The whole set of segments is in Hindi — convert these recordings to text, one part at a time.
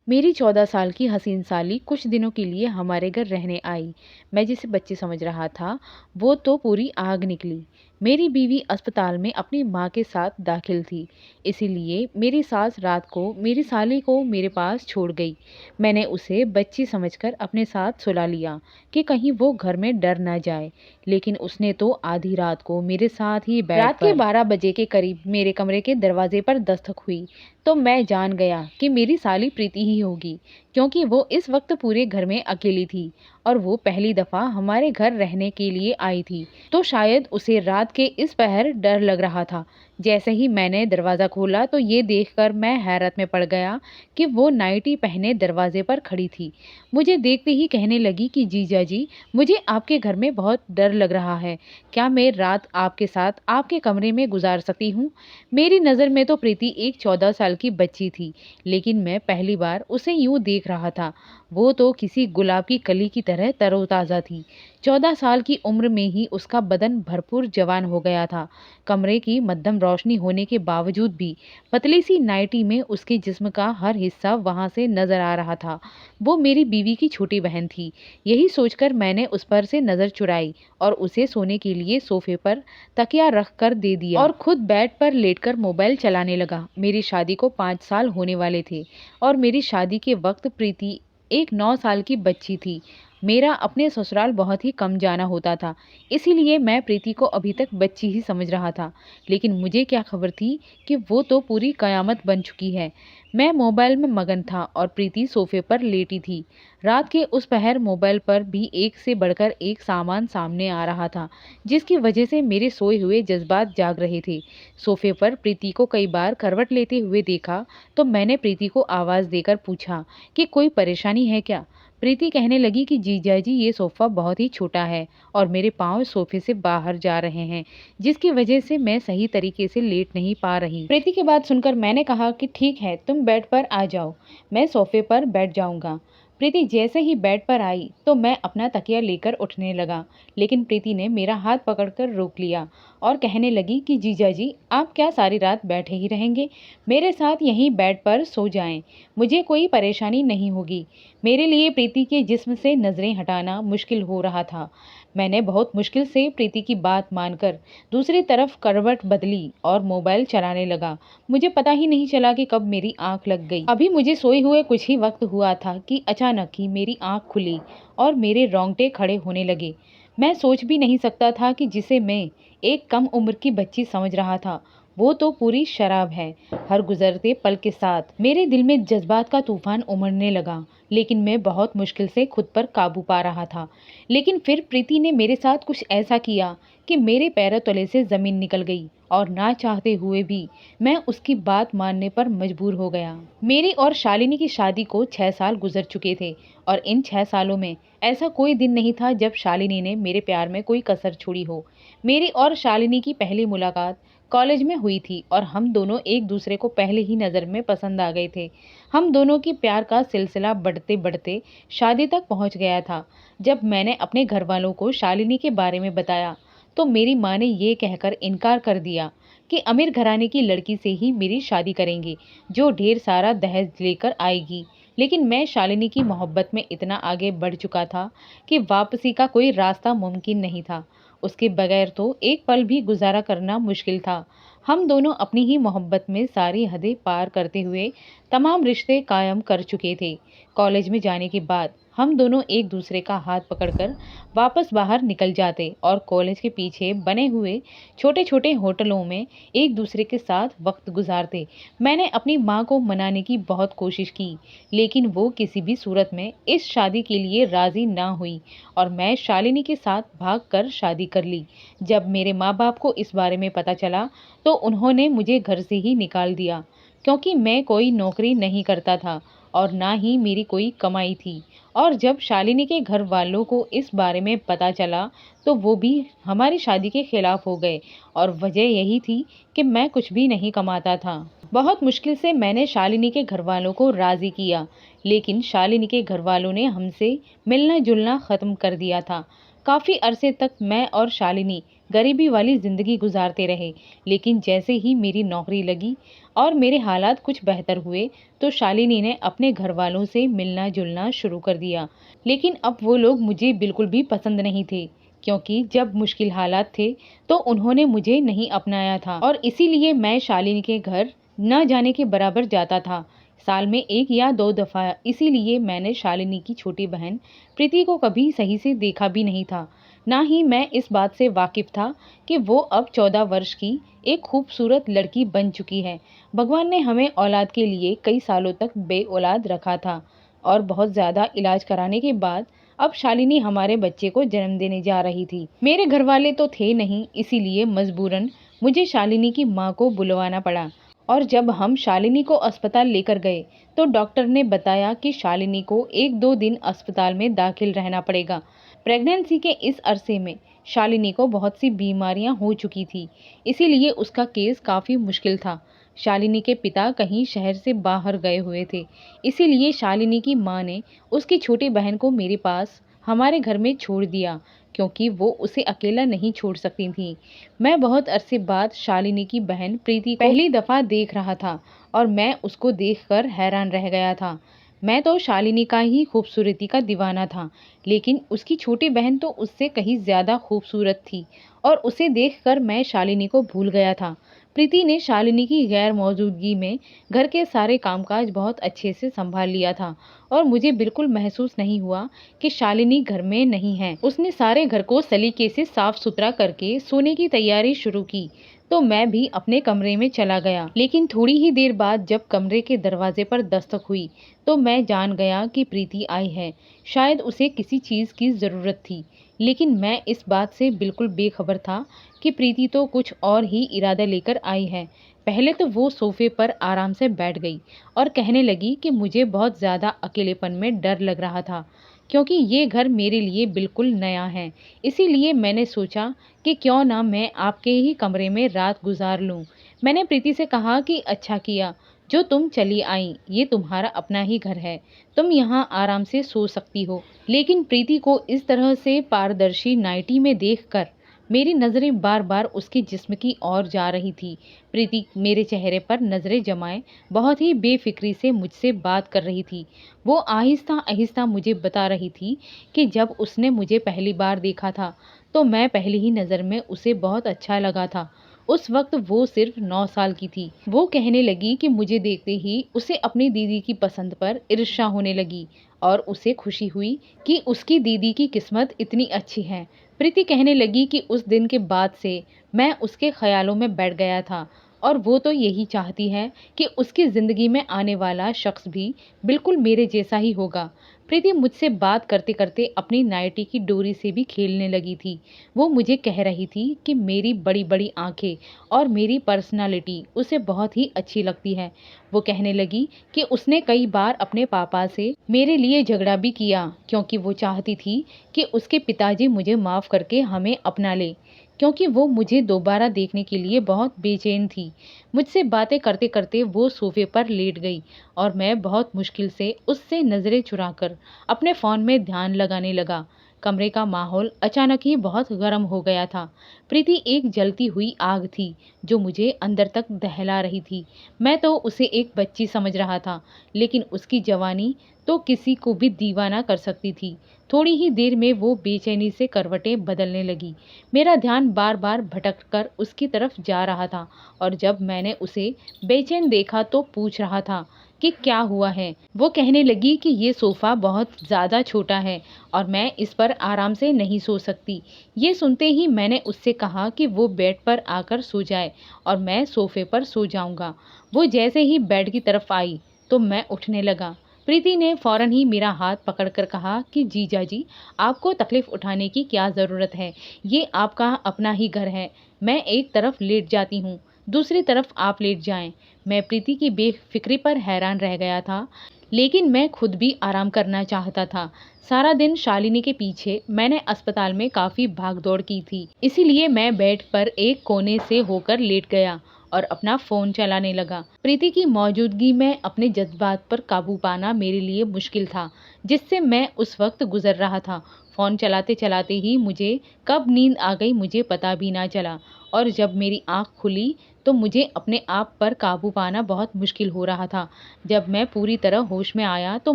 मेरी 14 साल की हसीन साली कुछ दिनों के लिए हमारे घर रहने आई। मैं जिसे बच्ची समझ रहा था, वो तो पूरी आग निकली। मेरी बीवी अस्पताल में अपनी माँ के साथ दाखिल थी, इसीलिए मेरी सास रात को मेरी साली को मेरे पास छोड़ गई। मैंने उसे बच्ची समझकर अपने साथ सुला लिया कि कहीं वो घर में डर ना जाए, लेकिन उसने तो आधी रात को मेरे साथ ही बेड रात के 12 बजे के करीब मेरे कमरे के दरवाजे पर दस्तक हुई। तो मैं जान गया कि मेरी साली प्रीति ही होगी, क्योंकि वो इस वक्त पूरे घर में अकेली थी और वो पहली दफ़ा हमारे घर रहने के लिए आई थी। तो शायद उसे रात के इस पहर डर लग रहा था। जैसे ही मैंने दरवाज़ा खोला तो ये देखकर मैं हैरत में पड़ गया कि वो नाइटी पहने दरवाजे पर खड़ी थी। मुझे देखते ही कहने लगी कि जीजा जी, मुझे आपके घर में बहुत डर लग रहा है। क्या मैं रात आपके साथ आपके कमरे में गुजार सकती हूँ? मेरी नज़र में तो प्रीति एक 14 साल की बच्ची थी, लेकिन मैं पहली बार उसे यूं देख रहा था। वो तो किसी गुलाब की कली की तरह तरोताज़ा थी। 14 साल की उम्र में ही उसका बदन भरपूर जवान हो गया था। कमरे की मध्यम रोशनी होने के बावजूद भी पतली सी नाइटी में उसके जिस्म का हर हिस्सा वहां से नजर आ रहा था। वो मेरी बीवी की छोटी बहन थी। यही सोचकर मैंने उस पर से नज़र चुराई और उसे सोने के लिए सोफे पर तकिया रख कर दे दिया और खुद बेड पर लेटकर मोबाइल चलाने लगा। मेरी शादी को 5 साल होने वाले थे और मेरी शादी के वक्त प्रीति एक 9 साल की बच्ची थी। मेरा अपने ससुराल बहुत ही कम जाना होता था, इसीलिए मैं प्रीति को अभी तक बच्ची ही समझ रहा था। लेकिन मुझे क्या खबर थी कि वो तो पूरी कयामत बन चुकी है। मैं मोबाइल में मगन था और प्रीति सोफे पर लेटी थी। रात के उस पहर मोबाइल पर भी एक से बढ़कर एक सामान सामने आ रहा था, जिसकी वजह से मेरे सोए हुए जज्बात जाग रहे थे। सोफे पर प्रीति को कई बार करवट लेते हुए देखा, तो मैंने प्रीति को आवाज़ देकर पूछा कि कोई परेशानी है क्या? प्रीति कहने लगी कि जीजा जी, ये सोफ़ा बहुत ही छोटा है और मेरे पाँव सोफे से बाहर जा रहे हैं, जिसकी वजह से मैं सही तरीके से लेट नहीं पा रही। प्रीति की बात सुनकर मैंने कहा कि ठीक है, तुम बेड पर आ जाओ, मैं सोफे पर बैठ जाऊंगा। प्रीति जैसे ही बेड पर आई तो मैं अपना तकिया लेकर उठने लगा, लेकिन प्रीति ने मेरा हाथ पकड़कर रोक लिया और कहने लगी कि जीजा जी, आप क्या सारी रात बैठे ही रहेंगे? मेरे साथ यहीं बेड पर सो जाएं, मुझे कोई परेशानी नहीं होगी। मेरे लिए प्रीति के जिस्म से नज़रें हटाना मुश्किल हो रहा था। मैंने बहुत मुश्किल से प्रीति की बात मानकर दूसरी तरफ करवट बदली और मोबाइल चलाने लगा। मुझे पता ही नहीं चला कि कब मेरी आंख लग गई। अभी मुझे सोए हुए कुछ ही वक्त हुआ था कि अचानक ही मेरी आंख खुली और मेरे रोंगटे खड़े होने लगे। मैं सोच भी नहीं सकता था कि जिसे मैं एक कम उम्र की बच्ची समझ रहा था, वो तो पूरी शराब है। हर गुजरते पल के साथ मेरे दिल में जज्बात का तूफान उमड़ने लगा, लेकिन मैं बहुत मुश्किल से खुद पर काबू पा रहा था। लेकिन फिर प्रीति ने मेरे साथ कुछ ऐसा किया कि मेरे पैरों तले से ज़मीन निकल गई और ना चाहते हुए भी मैं उसकी बात मानने पर मजबूर हो गया। मेरी और शालिनी की शादी को 6 साल गुजर चुके थे और इन 6 सालों में ऐसा कोई दिन नहीं था जब शालिनी ने मेरे प्यार में कोई कसर छोड़ी हो। मेरी और शालिनी की पहली मुलाकात कॉलेज में हुई थी और हम दोनों एक दूसरे को पहले ही नज़र में पसंद आ गए थे। हम दोनों की प्यार का सिलसिला बढ़ते बढ़ते शादी तक पहुंच गया था। जब मैंने अपने घर वालों को शालिनी के बारे में बताया तो मेरी माँ ने ये कहकर इनकार कर दिया कि अमीर घराने की लड़की से ही मेरी शादी करेंगे, जो ढेर सारा दहेज लेकर आएगी। लेकिन मैं शालिनी की मोहब्बत में इतना आगे बढ़ चुका था कि वापसी का कोई रास्ता मुमकिन नहीं था। उसके बगैर तो एक पल भी गुजारा करना मुश्किल था। हम दोनों अपनी ही मोहब्बत में सारी हदें पार करते हुए तमाम रिश्ते कायम कर चुके थे। कॉलेज में जाने के बाद हम दोनों एक दूसरे का हाथ पकड़कर वापस बाहर निकल जाते और कॉलेज के पीछे बने हुए छोटे छोटे होटलों में एक दूसरे के साथ वक्त गुजारते। मैंने अपनी माँ को मनाने की बहुत कोशिश की, लेकिन वो किसी भी सूरत में इस शादी के लिए राज़ी ना हुई और मैं शालिनी के साथ भागकर शादी कर ली। जब मेरे माँ बाप को इस बारे में पता चला तो उन्होंने मुझे घर से ही निकाल दिया, क्योंकि मैं कोई नौकरी नहीं करता था और ना ही मेरी कोई कमाई थी। और जब शालिनी के घर वालों को इस बारे में पता चला तो वो भी हमारी शादी के खिलाफ हो गए और वजह यही थी कि मैं कुछ भी नहीं कमाता था। बहुत मुश्किल से मैंने शालिनी के घर वालों को राज़ी किया, लेकिन शालिनी के घर वालों ने हमसे मिलना जुलना ख़त्म कर दिया था। काफ़ी अरसे तक मैं और शालिनी गरीबी वाली ज़िंदगी गुजारते रहे, लेकिन जैसे ही मेरी नौकरी लगी और मेरे हालात कुछ बेहतर हुए तो शालिनी ने अपने घर वालों से मिलना जुलना शुरू कर दिया। लेकिन अब वो लोग मुझे बिल्कुल भी पसंद नहीं थे, क्योंकि जब मुश्किल हालात थे तो उन्होंने मुझे नहीं अपनाया था और इसीलिए मैं शालिनी के घर न जाने के बराबर जाता था, साल में 1 या 2 दफ़ा। इसीलिए मैंने शालिनी की छोटी बहन प्रीति को कभी सही से देखा भी नहीं था। ना ही मैं इस बात से वाकिफ़ था कि वो अब 14 वर्ष की एक खूबसूरत लड़की बन चुकी है। भगवान ने हमें औलाद के लिए कई सालों तक बेऔलाद रखा था और बहुत ज़्यादा इलाज कराने के बाद अब शालिनी हमारे बच्चे को जन्म देने जा रही थी। मेरे घर वाले तो थे नहीं, इसीलिए मजबूरन मुझे शालिनी की माँ को बुलवाना पड़ा। और जब हम शालिनी को अस्पताल लेकर गए तो डॉक्टर ने बताया कि शालिनी को 1-2 दिन अस्पताल में दाखिल रहना पड़ेगा। प्रेगनेंसी के इस अरसे में शालिनी को बहुत सी बीमारियां हो चुकी थी, इसीलिए उसका केस काफ़ी मुश्किल था। शालिनी के पिता कहीं शहर से बाहर गए हुए थे, इसीलिए शालिनी की माँ ने उसकी छोटी बहन को मेरे पास हमारे घर में छोड़ दिया, क्योंकि वो उसे अकेला नहीं छोड़ सकती थी। मैं बहुत अरसे बाद शालिनी की बहन प्रीति को पहली दफ़ा देख रहा था और मैं उसको देखकर हैरान रह गया था। मैं तो शालिनी का ही खूबसूरती का दीवाना था, लेकिन उसकी छोटी बहन तो उससे कहीं ज़्यादा खूबसूरत थी और उसे देखकर मैं शालिनी को भूल गया था। प्रीति ने शालिनी की गैर मौजूदगी में घर के सारे कामकाज बहुत अच्छे से संभाल लिया था और मुझे बिल्कुल महसूस नहीं हुआ कि शालिनी घर में नहीं है। उसने सारे घर को सलीके से साफ सुथरा करके सोने की तैयारी शुरू की, तो मैं भी अपने कमरे में चला गया। लेकिन थोड़ी ही देर बाद जब कमरे के दरवाजे पर दस्तक हुई तो मैं जान गया कि प्रीति आई है। शायद उसे किसी चीज़ की ज़रूरत थी, लेकिन मैं इस बात से बिल्कुल बेखबर था कि प्रीति तो कुछ और ही इरादा लेकर आई है। पहले तो वो सोफे पर आराम से बैठ गई और कहने लगी कि मुझे बहुत ज़्यादा अकेलेपन में डर लग रहा था, क्योंकि ये घर मेरे लिए बिल्कुल नया है। इसीलिए मैंने सोचा कि क्यों ना मैं आपके ही कमरे में रात गुजार लूं। मैंने प्रीति से कहा कि अच्छा किया जो तुम चली आई, ये तुम्हारा अपना ही घर है, तुम यहाँ आराम से सो सकती हो। लेकिन प्रीति को इस तरह से पारदर्शी नाइटी में देखकर मेरी नज़रें बार बार उसके जिस्म की ओर जा रही थी। प्रीति मेरे चेहरे पर नज़रें जमाए बहुत ही बेफिक्री से मुझसे बात कर रही थी। वो आहिस्ता आहिस्ता मुझे बता रही थी कि जब उसने मुझे पहली बार देखा था तो मैं पहली ही नज़र में उसे बहुत अच्छा लगा था। उस वक्त वो सिर्फ 9 साल की थी। वो कहने लगी कि मुझे देखते ही उसे अपनी दीदी की पसंद पर ईर्ष्या होने लगी और उसे खुशी हुई कि उसकी दीदी की किस्मत इतनी अच्छी है। प्रीति कहने लगी कि उस दिन के बाद से मैं उसके ख्यालों में बैठ गया था और वो तो यही चाहती है कि उसकी ज़िंदगी में आने वाला शख्स भी बिल्कुल मेरे जैसा ही होगा। प्रीति मुझसे बात करते करते अपनी नाइटी की डोरी से भी खेलने लगी थी। वो मुझे कह रही थी कि मेरी बड़ी बड़ी आंखें और मेरी पर्सनालिटी उसे बहुत ही अच्छी लगती है। वो कहने लगी कि उसने कई बार अपने पापा से मेरे लिए झगड़ा भी किया, क्योंकि वो चाहती थी कि उसके पिताजी मुझे माफ़ करके हमें अपना ले, क्योंकि वो मुझे दोबारा देखने के लिए बहुत बेचैन थी। मुझसे बातें करते करते वो सोफे पर लेट गई और मैं बहुत मुश्किल से उससे नज़रें चुराकर अपने फ़ोन में ध्यान लगाने लगा। कमरे का माहौल अचानक ही बहुत गर्म हो गया था। प्रीति एक जलती हुई आग थी जो मुझे अंदर तक दहला रही थी। मैं तो उसे एक बच्ची समझ रहा था, लेकिन उसकी जवानी तो किसी को भी दीवाना कर सकती थी। थोड़ी ही देर में वो बेचैनी से करवटें बदलने लगी। मेरा ध्यान बार बार भटक कर उसकी तरफ जा रहा था और जब मैंने उसे बेचैन देखा तो पूछ रहा था कि क्या हुआ है। वो कहने लगी कि ये सोफ़ा बहुत ज़्यादा छोटा है और मैं इस पर आराम से नहीं सो सकती। ये सुनते ही मैंने उससे कहा कि वो बेड पर आकर सो जाए और मैं सोफ़े पर सो जाऊंगा। वो जैसे ही बेड की तरफ आई तो मैं उठने लगा। प्रीति ने फ़ौरन ही मेरा हाथ पकड़कर कहा कि जीजा जी, आपको तकलीफ़ उठाने की क्या ज़रूरत है, ये आपका अपना ही घर है। मैं एक तरफ लेट जाती हूँ, दूसरी तरफ आप लेट जाएं। मैं प्रीति की बेफिक्री पर हैरान रह गया था, लेकिन मैं खुद भी आराम करना चाहता था। सारा दिन शालिनी के पीछे मैंने अस्पताल में काफ़ी भागदौड़ की थी, इसीलिए मैं बेड पर एक कोने से होकर लेट गया और अपना फ़ोन चलाने लगा। प्रीति की मौजूदगी में अपने जज्बात पर काबू पाना मेरे लिए मुश्किल था, जिससे मैं उस वक्त गुजर रहा था। फ़ोन चलाते चलाते ही मुझे कब नींद आ गई मुझे पता भी ना चला और जब मेरी आँख खुली तो मुझे अपने आप पर काबू पाना बहुत मुश्किल हो रहा था। जब मैं पूरी तरह होश में आया तो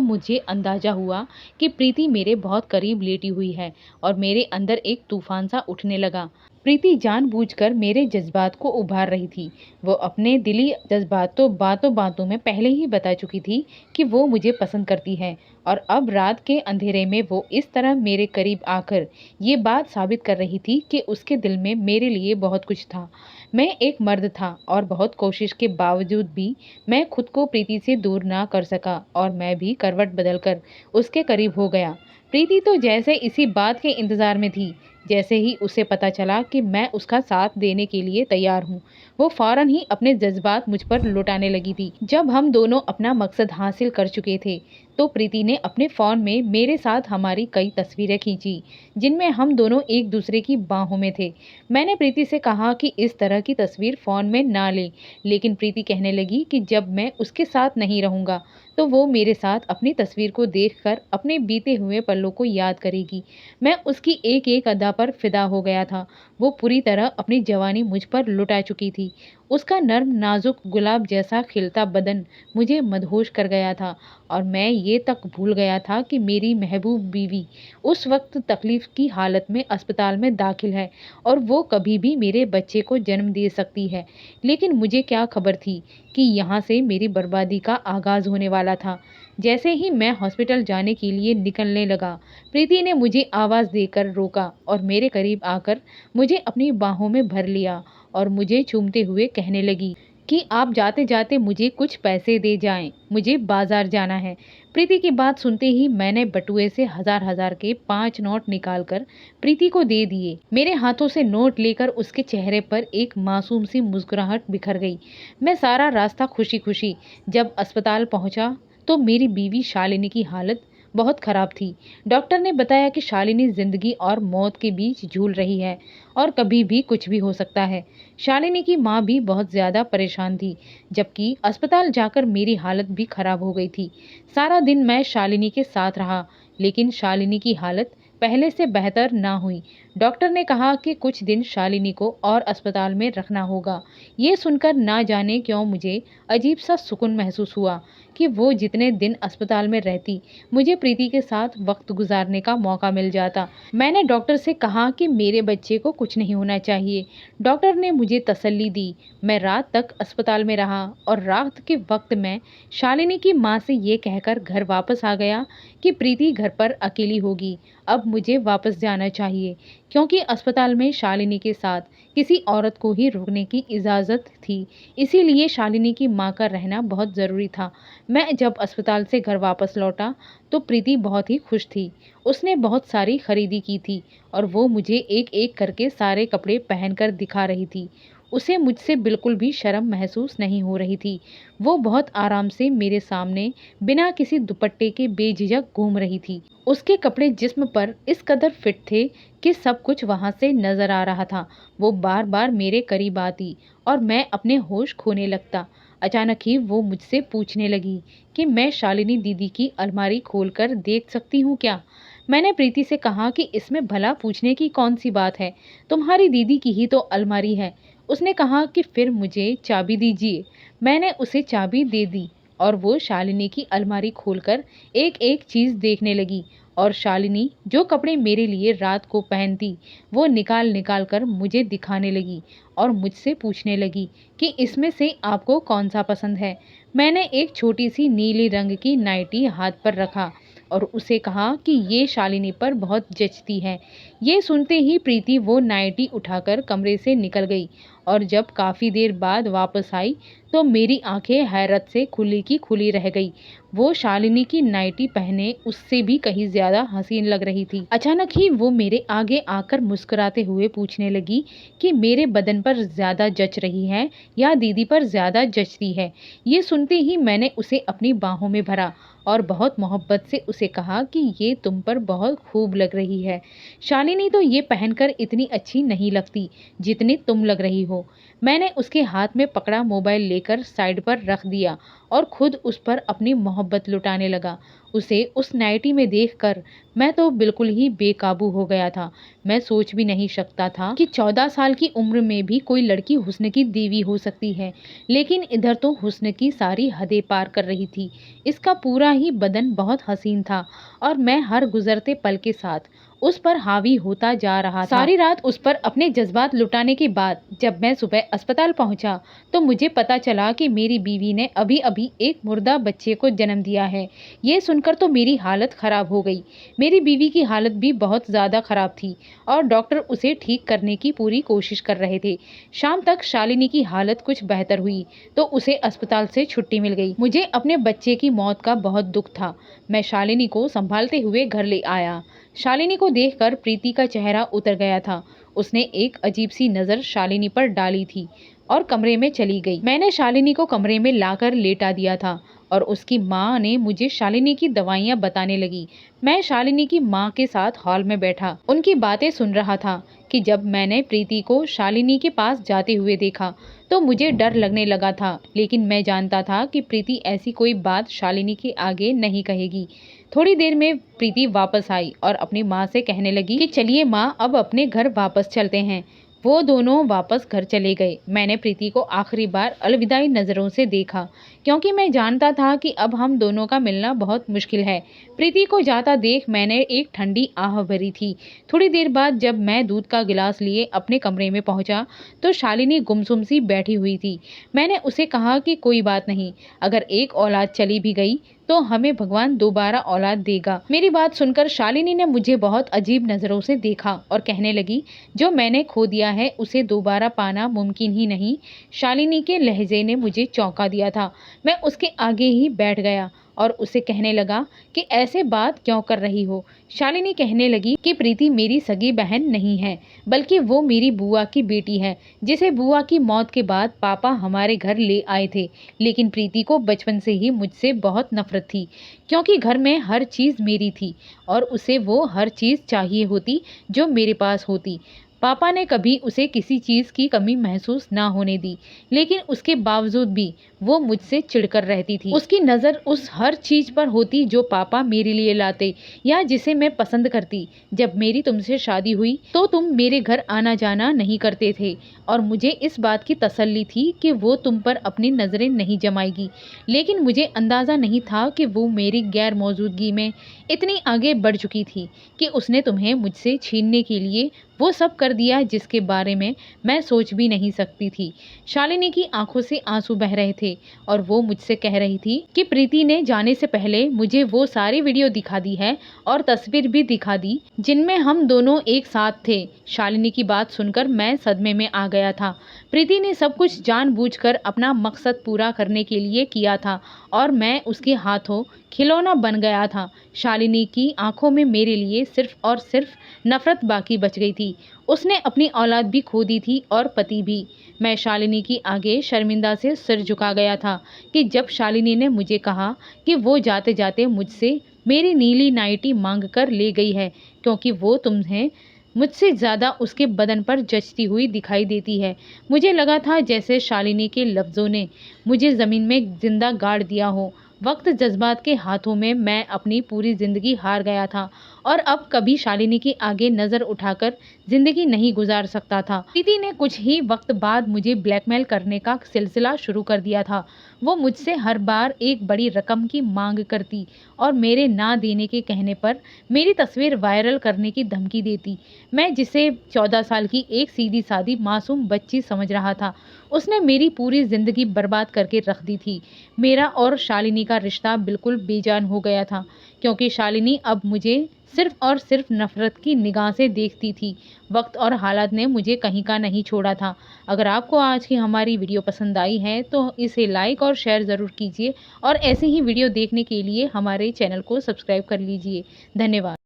मुझे अंदाजा हुआ कि प्रीति मेरे बहुत करीब लेटी हुई है और मेरे अंदर एक तूफान सा उठने लगा। प्रीति जानबूझकर मेरे जज्बात को उभार रही थी। वो अपने दिली जज्बात तो बातों बातों में पहले ही बता चुकी थी कि वो मुझे पसंद करती है, और अब रात के अंधेरे में वो इस तरह मेरे करीब आकर ये बात साबित कर रही थी कि उसके दिल में मेरे लिए बहुत कुछ था। मैं एक मर्द था और बहुत कोशिश के बावजूद भी मैं खुद को प्रीति से दूर ना कर सका और मैं भी करवट बदलकर उसके करीब हो गया। प्रीति तो जैसे इसी बात के इंतजार में थी। जैसे ही उसे पता चला कि मैं उसका साथ देने के लिए तैयार हूँ, वो फौरन ही अपने जज्बात मुझ पर लुटाने लगी थी। जब हम दोनों अपना मकसद हासिल कर चुके थे तो प्रीति ने अपने फ़ोन में मेरे साथ हमारी कई तस्वीरें खींची जिनमें हम दोनों एक दूसरे की बाहों में थे। मैंने प्रीति से कहा कि इस तरह की तस्वीर फ़ोन में ना ले, लेकिन प्रीति कहने लगी कि जब मैं उसके साथ नहीं रहूँगा तो वो मेरे साथ अपनी तस्वीर को देखकर अपने बीते हुए पलों को याद करेगी। मैं उसकी एक एक अदा पर फिदा हो गया था। वो पूरी तरह अपनी जवानी मुझ पर लुटा चुकी थी। उसका नर्म नाजुक गुलाब जैसा खिलता बदन मुझे मदहोश कर गया था और मैं ये तक भूल गया था कि मेरी महबूब बीवी उस वक्त तकलीफ की हालत में अस्पताल में दाखिल है और वो कभी भी मेरे बच्चे को जन्म दे सकती है। लेकिन मुझे क्या खबर थी कि यहाँ से मेरी बर्बादी का आगाज़ होने वाला था। जैसे ही मैं हॉस्पिटल जाने के लिए निकलने लगा, प्रीति ने मुझे आवाज़ देकर रोका और मेरे करीब आकर मुझे अपनी बाहों में भर लिया और मुझे चूमते हुए कहने लगी कि आप जाते जाते मुझे कुछ पैसे दे जाएं, मुझे बाजार जाना है। प्रीति की बात सुनते ही मैंने बटुए से हजार हजार के 5 नोट निकालकर प्रीति को दे दिए। मेरे हाथों से नोट लेकर उसके चेहरे पर एक मासूम सी मुस्कुराहट बिखर गई। मैं सारा रास्ता खुशी खुशी जब अस्पताल पहुंचा तो मेरी बीवी शालिनी की हालत बहुत खराब थी। डॉक्टर ने बताया कि शालिनी जिंदगी और मौत के बीच झूल रही है और कभी भी कुछ भी हो सकता है। शालिनी की माँ भी बहुत ज़्यादा परेशान थी, जबकि अस्पताल जाकर मेरी हालत भी खराब हो गई थी। सारा दिन मैं शालिनी के साथ रहा, लेकिन शालिनी की हालत पहले से बेहतर ना हुई। डॉक्टर ने कहा कि कुछ दिन शालिनी को और अस्पताल में रखना होगा। ये सुनकर ना जाने क्यों मुझे अजीब सा सुकून महसूस हुआ कि वो जितने दिन अस्पताल में रहती, मुझे प्रीति के साथ वक्त गुजारने का मौका मिल जाता। मैंने डॉक्टर से कहा कि मेरे बच्चे को कुछ नहीं होना चाहिए। डॉक्टर ने मुझे तसल्ली दी। मैं रात तक अस्पताल में रहा और रात के वक्त मैं शालिनी की माँ से ये कहकर घर वापस आ गया कि प्रीति घर पर अकेली होगी, अब मुझे वापस जाना चाहिए, क्योंकि अस्पताल में शालिनी के साथ किसी औरत को ही रुकने की इजाज़त थी। इसीलिए शालिनी की माँ का रहना बहुत ज़रूरी था। मैं जब अस्पताल से घर वापस लौटा तो प्रीति बहुत ही खुश थी। उसने बहुत सारी खरीदी की थी और वो मुझे एक एक करके सारे कपड़े पहनकर दिखा रही थी। उसे मुझसे बिल्कुल भी शर्म महसूस नहीं हो रही थी। वो बहुत आराम से मेरे सामने बिना किसी दुपट्टे के बेझिझक घूम रही थी। उसके कपड़े जिस्म पर इस कदर फिट थे कि सब कुछ वहाँ से नज़र आ रहा था। वो बार बार मेरे करीब आती और मैं अपने होश खोने लगता। अचानक ही वो मुझसे पूछने लगी कि मैं शालिनी दीदी की अलमारी खोलकर देख सकती हूँ क्या? मैंने प्रीति से कहा कि इसमें भला पूछने की कौन सी बात है, तुम्हारी दीदी की ही तो अलमारी है। उसने कहा कि फिर मुझे चाबी दीजिए। मैंने उसे चाबी दे दी और वो शालिनी की अलमारी खोलकर एक एक चीज़ देखने लगी और शालिनी जो कपड़े मेरे लिए रात को पहनती वो निकाल निकाल कर मुझे दिखाने लगी और मुझसे पूछने लगी कि इसमें से आपको कौन सा पसंद है। मैंने एक छोटी सी नीली रंग की नाइटी हाथ पर रखा और उसे कहा कि ये शालिनी पर बहुत जचती है। ये सुनते ही प्रीति वो नाइटी उठाकर कमरे से निकल गई और जब काफ़ी देर बाद वापस आई तो मेरी आंखें हैरत से खुली की खुली रह गई। वो शालिनी की नाइटी पहने उससे भी कहीं ज़्यादा हसीन लग रही थी। अचानक ही वो मेरे आगे आकर मुस्कुराते हुए पूछने लगी कि मेरे बदन पर ज़्यादा जच रही है या दीदी पर ज़्यादा जचती है। ये सुनते ही मैंने उसे अपनी बाहों में भरा और बहुत मोहब्बत से उसे कहा कि ये तुम पर बहुत खूब लग रही है। शालिनी तो ये पहनकर इतनी अच्छी नहीं लगती जितनी तुम लग रही हो। मैंने उसके हाथ में पकड़ा मोबाइल लेकर साइड पर रख दिया और खुद उस पर अपनी मोहब्बत लुटाने लगा। उसे उस नाइटी में देखकर मैं तो बिल्कुल ही बेकाबू हो गया था। मैं सोच भी नहीं सकता था कि 14 साल की उम्र में भी कोई लड़की हुस्न की देवी हो सकती है, लेकिन इधर तो हुस्न की सारी हदें पार कर रही थी। इसका पूरा ही बदन बहुत हसीन था और मैं हर गुजरते पल के साथ उस पर हावी होता जा रहा था। सारी रात उस पर अपने जज्बात लुटाने के बाद जब मैं सुबह अस्पताल पहुंचा तो मुझे पता चला कि मेरी बीवी ने अभी अभी एक मुर्दा बच्चे को जन्म दिया है। ये सुनकर तो मेरी हालत खराब हो गई। मेरी बीवी की हालत भी बहुत ज़्यादा खराब थी और डॉक्टर उसे ठीक करने की पूरी कोशिश कर रहे थे। शाम तक शालिनी की हालत कुछ बेहतर हुई तो उसे अस्पताल से छुट्टी मिल गई। मुझे अपने बच्चे की मौत का बहुत दुख था। मैं शालिनी को संभालते हुए घर ले आया। शालिनी को देखकर प्रीति का चेहरा उतर गया था। उसने एक अजीब सी नज़र शालिनी पर डाली थी और कमरे में चली गई। मैंने शालिनी को कमरे में लाकर लेटा दिया था और उसकी माँ ने मुझे शालिनी की दवाइयाँ बताने लगी। मैं शालिनी की माँ के साथ हॉल में बैठा उनकी बातें सुन रहा था कि जब मैंने प्रीति को शालिनी के पास जाते हुए देखा तो मुझे डर लगने लगा था, लेकिन मैं जानता था कि प्रीति ऐसी कोई बात शालिनी के आगे नहीं कहेगी। थोड़ी देर में प्रीति वापस आई और अपनी माँ से कहने लगी कि चलिए माँ, अब अपने घर वापस चलते हैं। वो दोनों वापस घर चले गए। मैंने प्रीति को आखिरी बार अलविदाई नज़रों से देखा क्योंकि मैं जानता था कि अब हम दोनों का मिलना बहुत मुश्किल है। प्रीति को जाता देख मैंने एक ठंडी आह भरी थी। थोड़ी देर बाद जब मैं दूध का गिलास लिए अपने कमरे में पहुंचा तो शालिनी गुमसुम सी बैठी हुई थी। मैंने उसे कहा कि कोई बात नहीं, अगर एक औलाद चली भी गई तो हमें भगवान दोबारा औलाद देगा। मेरी बात सुनकर शालिनी ने मुझे बहुत अजीब नज़रों से देखा और कहने लगी, जो मैंने खो दिया है उसे दोबारा पाना मुमकिन ही नहीं। शालिनी के लहजे ने मुझे चौंका दिया था। मैं उसके आगे ही बैठ गया और उसे कहने लगा कि ऐसे बात क्यों कर रही हो। शालिनी कहने लगी कि प्रीति मेरी सगी बहन नहीं है, बल्कि वो मेरी बुआ की बेटी है, जिसे बुआ की मौत के बाद पापा हमारे घर ले आए थे। लेकिन प्रीति को बचपन से ही मुझसे बहुत नफरत थी क्योंकि घर में हर चीज़ मेरी थी और उसे वो हर चीज़ चाहिए होती जो मेरे पास होती। पापा ने कभी उसे किसी चीज़ की कमी महसूस ना होने दी, लेकिन उसके बावजूद भी वो मुझसे चिढ़कर रहती थी। उसकी नज़र उस हर चीज़ पर होती जो पापा मेरे लिए लाते या जिसे मैं पसंद करती। जब मेरी तुमसे शादी हुई तो तुम मेरे घर आना जाना नहीं करते थे और मुझे इस बात की तसल्ली थी कि वो तुम पर अपनी नज़रें नहीं जमाएगी, लेकिन मुझे अंदाज़ा नहीं था कि वो मेरी गैर मौजूदगी में इतनी आगे बढ़ चुकी थी कि उसने तुम्हें मुझसे छीनने के लिए वो सब कर दिया जिसके बारे में मैं सोच भी नहीं सकती थी। शालिनी की आंखों से आंसू बह रहे थे और वो मुझसे कह रही थी कि प्रीति ने जाने से पहले मुझे वो सारी वीडियो दिखा दी है और तस्वीर भी दिखा दी जिनमें हम दोनों एक साथ थे। शालिनी की बात सुनकर मैं सदमे में आ गया था। प्रीति ने सब कुछ जानबूझकर अपना मकसद पूरा करने के लिए किया था और मैं उसके हाथों खिलौना बन गया था। शालिनी की आंखों में मेरे लिए सिर्फ और सिर्फ नफरत बाकी बच गई थी। उसने अपनी औलाद भी खो दी थी और पति भी। मैं शालिनी की आगे शर्मिंदा से सिर झुका गया था कि जब शालिनी ने मुझे कहा कि वो जाते जाते मुझसे मेरी नीली नाइटी मांग कर ले गई है क्योंकि वो तुम्हें मुझसे ज़्यादा उसके बदन पर जचती हुई दिखाई देती है। मुझे लगा था जैसे शालिनी के लफ्ज़ों ने मुझे ज़मीन में जिंदा गाड़ दिया हो। वक्त जज्बात के हाथों में मैं अपनी पूरी ज़िंदगी हार गया था और अब कभी शालिनी के आगे नज़र उठाकर ज़िंदगी नहीं गुजार सकता था। प्रीति ने कुछ ही वक्त बाद मुझे ब्लैकमेल करने का सिलसिला शुरू कर दिया था। वो मुझसे हर बार एक बड़ी रकम की मांग करती और मेरे ना देने के कहने पर मेरी तस्वीर वायरल करने की धमकी देती। मैं जिसे 14 साल की एक सीधी सादी मासूम बच्ची समझ रहा था, उसने मेरी पूरी ज़िंदगी बर्बाद करके रख दी थी। मेरा और शालिनी का रिश्ता बिल्कुल बेजान हो गया था क्योंकि शालिनी अब मुझे सिर्फ और सिर्फ नफ़रत की निगाह से देखती थी। वक्त और हालात ने मुझे कहीं का नहीं छोड़ा था। अगर आपको आज की हमारी वीडियो पसंद आई है तो इसे लाइक और शेयर ज़रूर कीजिए और ऐसे ही वीडियो देखने के लिए हमारे चैनल को सब्सक्राइब कर लीजिए। धन्यवाद।